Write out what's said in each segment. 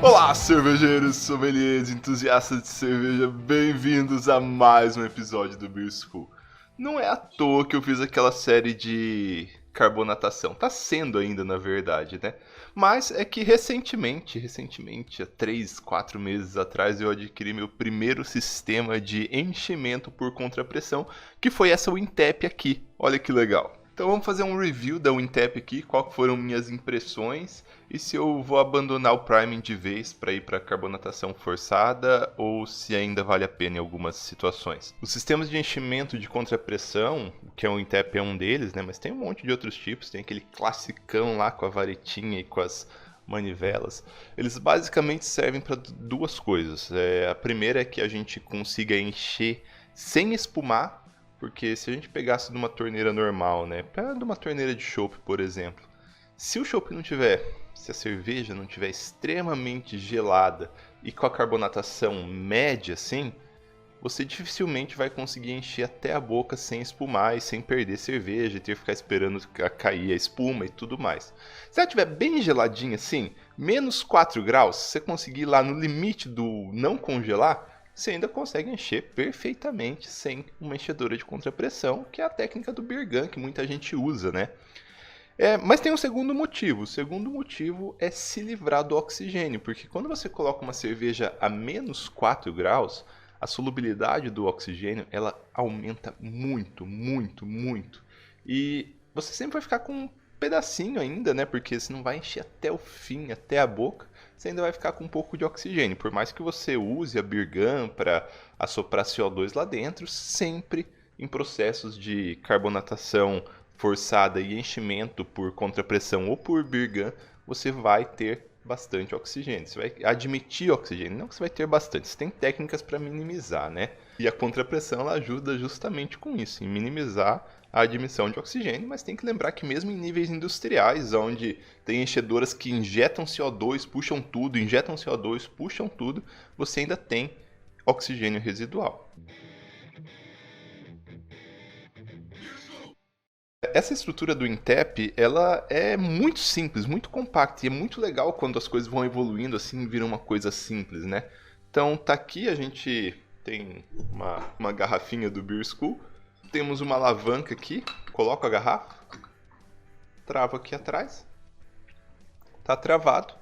Olá, cervejeiros, sommeliers, entusiastas de cerveja, bem-vindos a mais um episódio do Beer School. Não é à toa que eu fiz aquela série de carbonatação, tá sendo ainda na verdade, né? Mas é que recentemente, há 3, 4 meses atrás, eu adquiri meu primeiro sistema de enchimento por contrapressão, que foi essa Wintap aqui, olha que legal. Então vamos fazer um review da Wintap aqui, qual foram minhas impressões e se eu vou abandonar o priming de vez para ir para carbonatação forçada ou se ainda vale a pena em algumas situações. Os sistemas de enchimento de contrapressão, que é o Wintap é um deles, né, mas tem um monte de outros tipos, tem aquele classicão lá com a varetinha e com as manivelas. Eles basicamente servem para duas coisas. A primeira é que a gente consiga encher sem espumar, porque se a gente pegasse de uma torneira normal, né, de uma torneira de chopp, por exemplo, se o chopp não tiver, se a cerveja não tiver extremamente gelada e com a carbonatação média assim, você dificilmente vai conseguir encher até a boca sem espumar e sem perder cerveja e ter que ficar esperando cair a espuma e tudo mais. Se ela estiver bem geladinha assim, menos 4 graus, se você conseguir ir lá no limite do não congelar, você ainda consegue encher perfeitamente sem uma enchedora de contrapressão, que é a técnica do beer gun que muita gente usa, né? Mas tem um segundo motivo. O segundo motivo é se livrar do oxigênio, porque quando você coloca uma cerveja a menos 4 graus, a solubilidade do oxigênio ela aumenta muito, muito, muito. E você sempre vai ficar com um pedacinho ainda, né? Porque você não vai encher até o fim, até a boca. Você ainda vai ficar com um pouco de oxigênio. Por mais que você use a beer gun para assoprar CO2 lá dentro, sempre em processos de carbonatação forçada e enchimento por contrapressão ou por beer gun, você vai ter bastante oxigênio. Você vai admitir oxigênio, não que você vai ter bastante. Você tem técnicas para minimizar, né? E a contrapressão ela ajuda justamente com isso, em minimizar a admissão de oxigênio, mas tem que lembrar que mesmo em níveis industriais, onde tem enchedoras que injetam CO2, puxam tudo, injetam CO2, puxam tudo, você ainda tem oxigênio residual. Essa estrutura do Intap, ela é muito simples, muito compacta e é muito legal quando as coisas vão evoluindo assim, viram uma coisa simples, né? Então tá aqui, a gente tem uma garrafinha do Beer School, temos uma alavanca aqui, coloco a garrafa, travo aqui atrás, tá travado.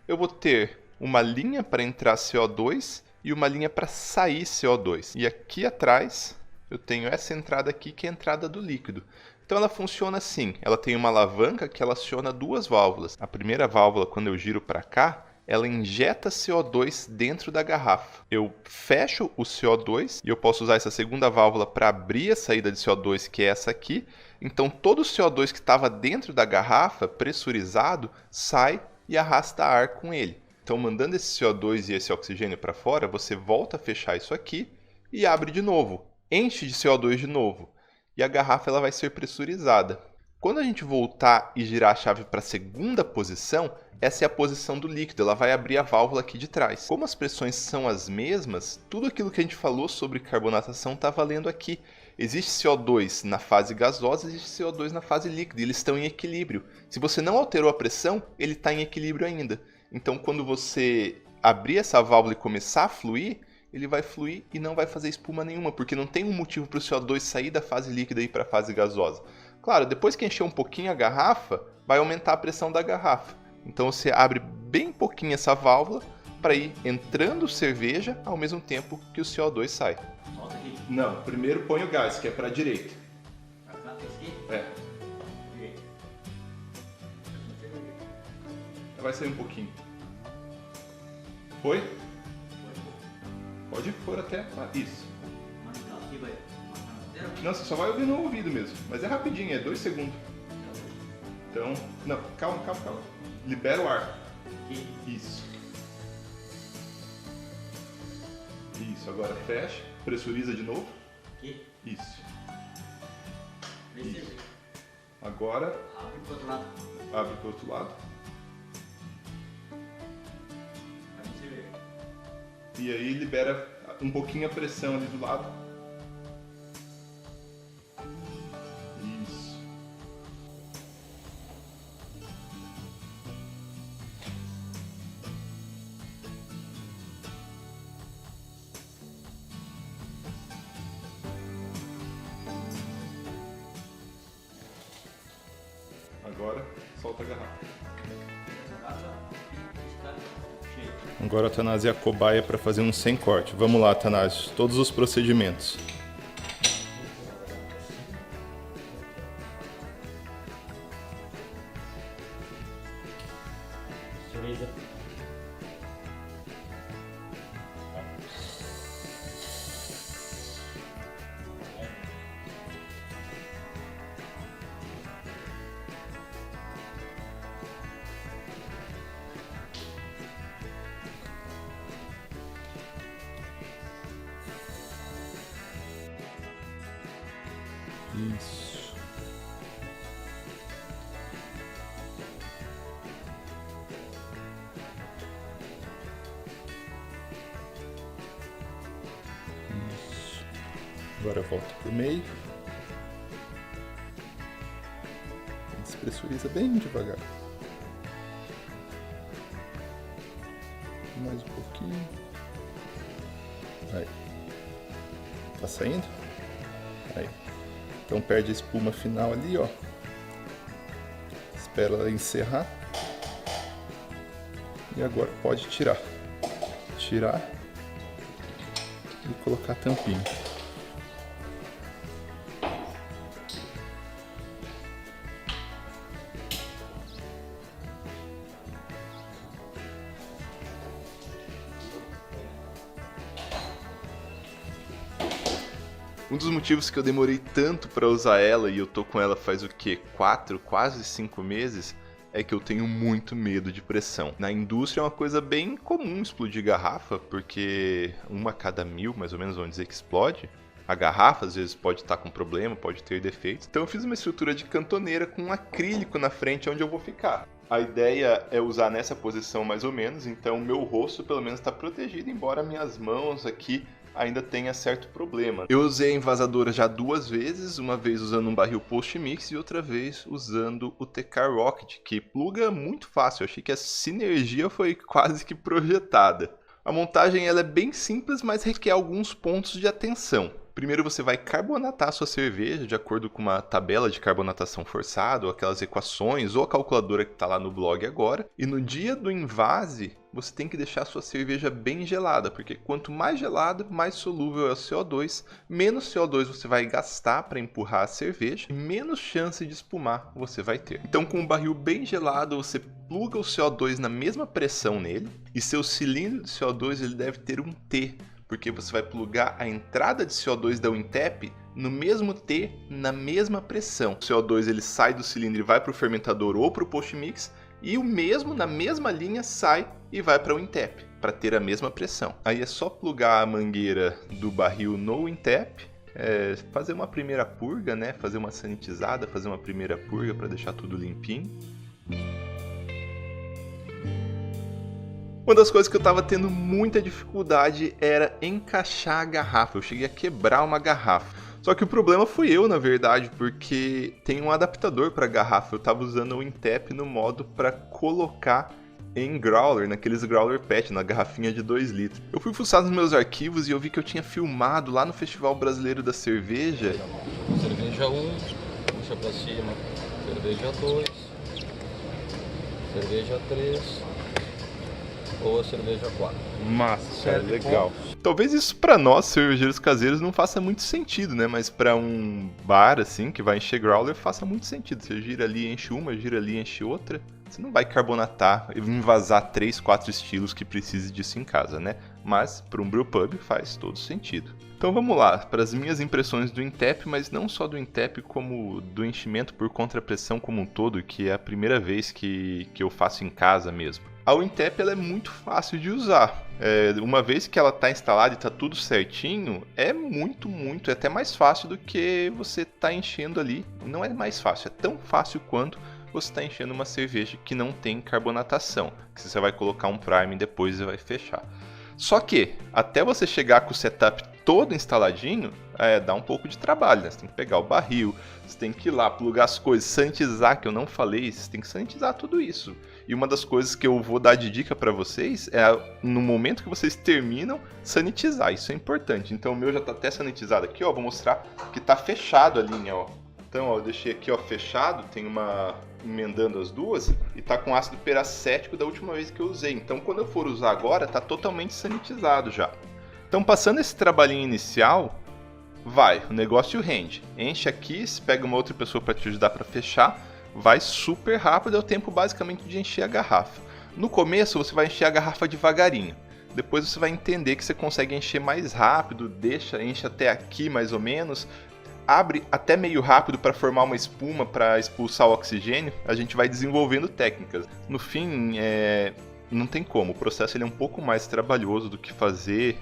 Eu vou ter uma linha para entrar CO2 e uma linha para sair CO2. E aqui atrás eu tenho essa entrada aqui que é a entrada do líquido. Então ela funciona assim, ela tem uma alavanca que ela aciona duas válvulas. A primeira válvula, quando eu giro para cá, ela injeta CO2 dentro da garrafa. Eu fecho o CO2 e eu posso usar essa segunda válvula para abrir a saída de CO2, que é essa aqui. Então todo o CO2 que estava dentro da garrafa, pressurizado, sai e arrasta ar com ele. Então mandando esse CO2 e esse oxigênio para fora, você volta a fechar isso aqui e abre de novo. Enche de CO2 de novo e a garrafa ela vai ser pressurizada. Quando a gente voltar e girar a chave para a segunda posição, essa é a posição do líquido, ela vai abrir a válvula aqui de trás. Como as pressões são as mesmas, tudo aquilo que a gente falou sobre carbonatação está valendo aqui. Existe CO2 na fase gasosa, existe CO2 na fase líquida, e eles estão em equilíbrio. Se você não alterou a pressão, ele está em equilíbrio ainda. Então quando você abrir essa válvula e começar a fluir, ele vai fluir e não vai fazer espuma nenhuma, porque não tem um motivo para o CO2 sair da fase líquida e ir para a fase gasosa. Claro, depois que encher um pouquinho a garrafa, vai aumentar a pressão da garrafa. Então você abre bem pouquinho essa válvula para ir entrando cerveja ao mesmo tempo que o CO2 sai. Solta aqui. Não, primeiro põe o gás, que é para a direita. Pra cá, pra esquerda? É, Direita. vai sair um pouquinho. Foi? Pode pôr até. Isso. Mas então, aqui vai marcar na zero. Não, você só vai ouvir no ouvido mesmo. Mas é rapidinho, é 2 segundos. Então, não, calma. Libera o ar. Aqui. Isso. Agora fecha, pressuriza de novo. Aqui. Isso. Desce. Agora Abre pro outro lado. abre pro outro lado. Vai no cerveja. E aí libera um pouquinho a pressão ali do lado. Isso. Agora solta a garrafa. Essa garrafa está cheia. Agora a Tanásio é a cobaia para fazer um sem corte. Vamos lá, Tanásio, todos os procedimentos. Cerveja. Isso. Isso. Agora volta pro meio. Despressuriza bem devagar. Mais um pouquinho. Aí. Tá saindo? Aí. Então perde a espuma final ali, ó. Espera ela encerrar. E agora pode tirar. Tirar e colocar a tampinha. Um dos motivos que eu demorei tanto para usar ela, e eu tô com ela faz o que? 4, quase 5 meses, é que eu tenho muito medo de pressão. Na indústria é uma coisa bem comum explodir garrafa, porque uma a cada 1000, mais ou menos, vamos dizer que explode. A garrafa às vezes pode estar com problema, pode ter defeitos. Então eu fiz uma estrutura de cantoneira com um acrílico na frente onde eu vou ficar. A ideia é usar nessa posição mais ou menos, então o meu rosto pelo menos está protegido, embora minhas mãos aqui ainda tenha certo problema. Eu usei a envasadora já 2 vezes, uma vez usando um barril post-mix e outra vez usando o TK Rocket, que pluga muito fácil. Eu achei que a sinergia foi quase que projetada. A montagem ela é bem simples, mas requer alguns pontos de atenção. Primeiro você vai carbonatar a sua cerveja de acordo com uma tabela de carbonatação forçada, ou aquelas equações, ou a calculadora que está lá no blog agora. E no dia do invase, você tem que deixar a sua cerveja bem gelada, porque quanto mais gelada, mais solúvel é o CO2, menos CO2 você vai gastar para empurrar a cerveja e menos chance de espumar você vai ter. Então com um barril bem gelado, você pluga o CO2 na mesma pressão nele, e seu cilindro de CO2 ele deve ter um T, porque você vai plugar a entrada de CO2 da Wintap no mesmo T, na mesma pressão. O CO2 ele sai do cilindro e vai para o fermentador ou para o post-mix, e o mesmo, na mesma linha, sai e vai para o Wintap, para ter a mesma pressão. Aí é só plugar a mangueira do barril no Wintap, fazer uma primeira purga, né? Fazer uma sanitizada, fazer uma primeira purga para deixar tudo limpinho. Uma das coisas que eu estava tendo muita dificuldade era encaixar a garrafa. Eu cheguei a quebrar uma garrafa. Só que o problema fui eu, na verdade, porque tem um adaptador para garrafa. Eu estava usando o Wintap no modo para colocar em growler, naqueles growler pet, na garrafinha de 2 litros. Eu fui fuçar nos meus arquivos e eu vi que eu tinha filmado lá no Festival Brasileiro da Cerveja. Cerveja 1, puxa pra cima. Cerveja 2, cerveja 3 ou a cerveja 4. Massa, cara, legal. Talvez isso pra nós, cervejeiros caseiros, não faça muito sentido, né? Mas pra um bar, assim, que vai encher growler, faça muito sentido. Você gira ali, enche uma, gira ali, enche outra. Você não vai carbonatar e envasar 3, 4 estilos que precise disso em casa, né? Mas para um brewpub faz todo sentido. Então vamos lá, para as minhas impressões do Wintap, mas não só do Wintap, como do enchimento por contrapressão como um todo, que é a primeira vez que eu faço em casa mesmo. A Wintap ela é muito fácil de usar. Uma vez que ela está instalada e está tudo certinho, é é até mais fácil do que você tá enchendo ali. Não é mais fácil, é tão fácil quanto você está enchendo uma cerveja que não tem carbonatação, que você vai colocar um prime depois e vai fechar. Só que, até você chegar com o setup todo instaladinho, dá um pouco de trabalho, né? Você tem que pegar o barril, você tem que ir lá, plugar as coisas, sanitizar, que eu não falei, você tem que sanitizar tudo isso. E uma das coisas que eu vou dar de dica para vocês é, no momento que vocês terminam, sanitizar, isso é importante. Então o meu já está até sanitizado aqui, ó, vou mostrar que está fechado a linha, ó. Então, ó, eu deixei aqui, ó, fechado, tem uma emendando as duas e tá com ácido peracético da última vez que eu usei. Então, quando eu for usar agora, tá totalmente sanitizado já. Então, passando esse trabalhinho inicial, vai, o negócio rende. Enche aqui, se pega uma outra pessoa para te ajudar para fechar, vai super rápido, é o tempo basicamente de encher a garrafa. No começo, você vai encher a garrafa devagarinho. Depois você vai entender que você consegue encher mais rápido, enche até aqui mais ou menos, abre até meio rápido para formar uma espuma para expulsar o oxigênio. A gente vai desenvolvendo técnicas. No fim, não tem como, o processo ele é um pouco mais trabalhoso do que fazer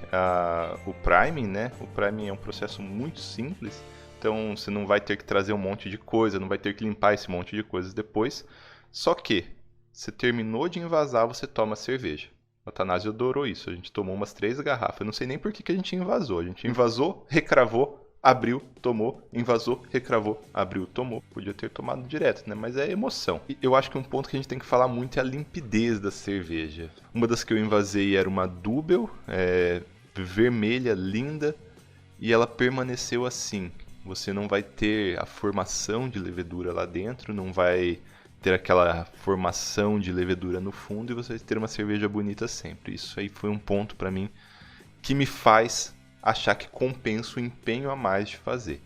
o priming, né? O priming é um processo muito simples, então você não vai ter que trazer um monte de coisa, não vai ter que limpar esse monte de coisas depois. Só que, você terminou de envasar, você toma cerveja. O Atanásio adorou isso, a gente tomou umas 3 garrafas, eu não sei nem por que a gente invasou. A gente invasou, recravou, abriu, tomou, invasou, recravou, abriu, tomou. Podia ter tomado direto, né? Mas é emoção. E eu acho que um ponto que a gente tem que falar muito é a limpidez da cerveja. Uma das que eu invasei era uma Dubel, vermelha, linda, e ela permaneceu assim. Você não vai ter a formação de levedura lá dentro, não vai ter aquela formação de levedura no fundo e você vai ter uma cerveja bonita sempre. Isso aí foi um ponto para mim que me faz achar que compensa o empenho a mais de fazer.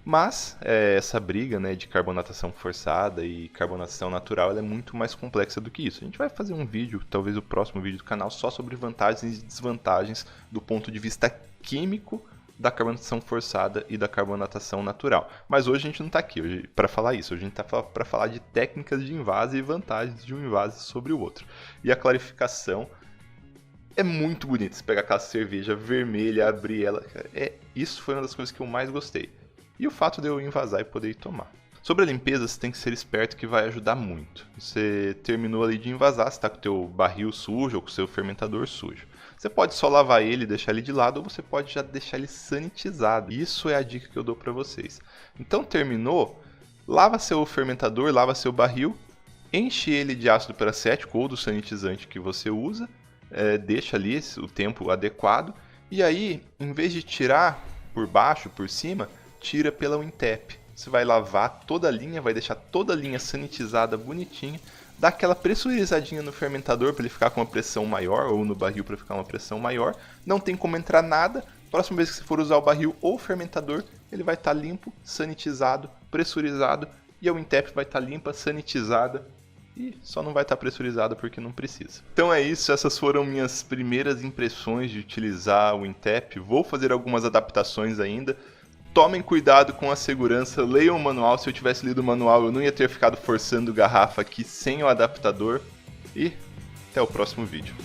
Mas essa briga, né, de carbonatação forçada e carbonatação natural ela é muito mais complexa do que isso. A gente vai fazer um vídeo, talvez o próximo vídeo do canal, só sobre vantagens e desvantagens do ponto de vista químico da carbonatação forçada e da carbonatação natural. Mas hoje a gente não está aqui para falar isso, hoje a gente está para falar de técnicas de invase e vantagens de um invase sobre o outro. E a clarificação é muito bonito, você pegar aquela cerveja vermelha, abrir ela, isso foi uma das coisas que eu mais gostei. E o fato de eu invasar e poder ir tomar. Sobre a limpeza, você tem que ser esperto que vai ajudar muito. Você terminou ali de invasar, você está com o teu barril sujo ou com o seu fermentador sujo. Você pode só lavar ele e deixar ele de lado, ou você pode já deixar ele sanitizado. Isso é a dica que eu dou para vocês. Então terminou, lava seu fermentador, lava seu barril, enche ele de ácido peracético ou do sanitizante que você usa, deixa ali o tempo adequado, e aí, em vez de tirar por baixo, por cima, tira pela Wintap. Você vai lavar toda a linha, vai deixar toda a linha sanitizada, bonitinha, dá aquela pressurizadinha no fermentador para ele ficar com uma pressão maior, ou no barril para ficar uma pressão maior. Não tem como entrar nada. Próxima vez que você for usar o barril ou o fermentador, ele vai estar limpo, sanitizado, pressurizado, e a Wintap vai estar limpa, sanitizada, e só não vai estar pressurizada porque não precisa. Então é isso, essas foram minhas primeiras impressões de utilizar o Wintap. Vou fazer algumas adaptações ainda. Tomem cuidado com a segurança, leiam o manual. Se eu tivesse lido o manual, eu não ia ter ficado forçando garrafa aqui sem o adaptador. E até o próximo vídeo.